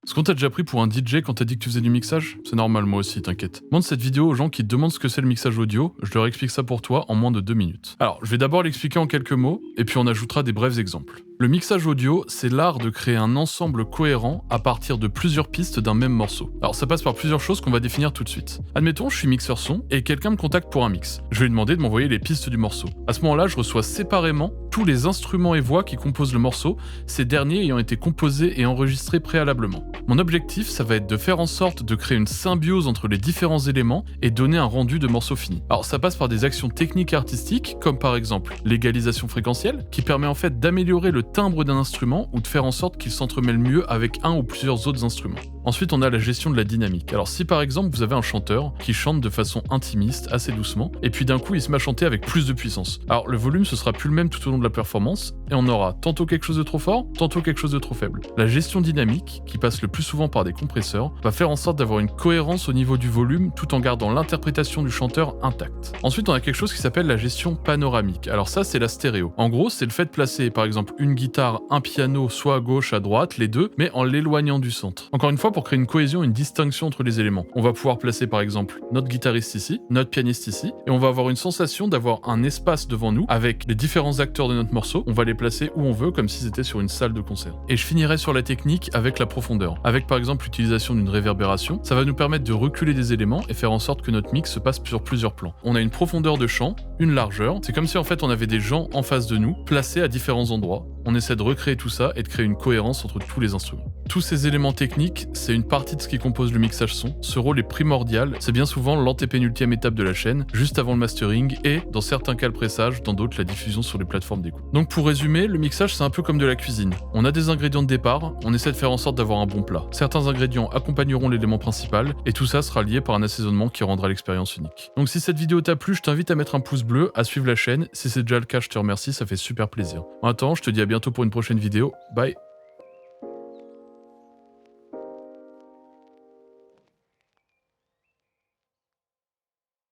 Est-ce qu'on t'a déjà pris pour un DJ quand t'as dit que tu faisais du mixage? C'est normal, moi aussi, t'inquiète. Montre cette vidéo aux gens qui te demandent ce que c'est le mixage audio, je leur explique ça pour toi en moins de 2 minutes. Alors, je vais d'abord l'expliquer en quelques mots, et puis on ajoutera des brefs exemples. Le mixage audio, c'est l'art de créer un ensemble cohérent à partir de plusieurs pistes d'un même morceau. Alors ça passe par plusieurs choses qu'on va définir tout de suite. Admettons, je suis mixeur son, et quelqu'un me contacte pour un mix. Je vais lui demander de m'envoyer les pistes du morceau. À ce moment-là, je reçois séparément tous les instruments et voix qui composent le morceau, ces derniers ayant été composés et enregistrés préalablement. Mon objectif, ça va être de faire en sorte de créer une symbiose entre les différents éléments et donner un rendu de morceau fini. Alors ça passe par des actions techniques et artistiques, comme par exemple l'égalisation fréquentielle, qui permet en fait d'améliorer le timbre d'un instrument ou de faire en sorte qu'il s'entremêle mieux avec un ou plusieurs autres instruments. Ensuite, on a la gestion de la dynamique. Alors si par exemple vous avez un chanteur qui chante de façon intimiste, assez doucement, et puis d'un coup il se met à chanter avec plus de puissance. Alors le volume ce sera plus le même tout au long de la performance, et on aura tantôt quelque chose de trop fort, tantôt quelque chose de trop faible. La gestion dynamique, qui passe le plus souvent par des compresseurs, va faire en sorte d'avoir une cohérence au niveau du volume tout en gardant l'interprétation du chanteur intacte. Ensuite, on a quelque chose qui s'appelle la gestion panoramique. Alors ça, c'est la stéréo. En gros, c'est le fait de placer par exemple une guitare, un piano, soit à gauche, à droite, les deux, mais en l'éloignant du centre. Encore une fois, pour créer une cohésion, une distinction entre les éléments. On va pouvoir placer par exemple notre guitariste ici, notre pianiste ici, et on va avoir une sensation d'avoir un espace devant nous avec les différents acteurs de notre morceau. On va les placer où on veut, comme si c'était sur une salle de concert. Et je finirai sur la technique avec la profondeur. Avec par exemple l'utilisation d'une réverbération, ça va nous permettre de reculer des éléments et faire en sorte que notre mix se passe sur plusieurs plans. On a une profondeur de champ, une largeur, c'est comme si en fait on avait des gens en face de nous, placés à différents endroits. On essaie de recréer tout ça et de créer une cohérence entre tous les instruments. Tous ces éléments techniques, c'est une partie de ce qui compose le mixage son. Ce rôle est primordial, c'est bien souvent l'antépénultième étape de la chaîne, juste avant le mastering et, dans certains cas le pressage, dans d'autres la diffusion sur les plateformes d'écoute. Donc pour résumer, le mixage c'est un peu comme de la cuisine. On a des ingrédients de départ, on essaie de faire en sorte d'avoir un bon plat. Certains ingrédients accompagneront l'élément principal et tout ça sera lié par un assaisonnement qui rendra l'expérience unique. Donc si cette vidéo t'a plu, je t'invite à mettre un pouce bleu, à suivre la chaîne. Si c'est déjà le cas, je te remercie, ça fait super plaisir. En attendant, je te dis à bientôt pour une prochaine vidéo. Bye.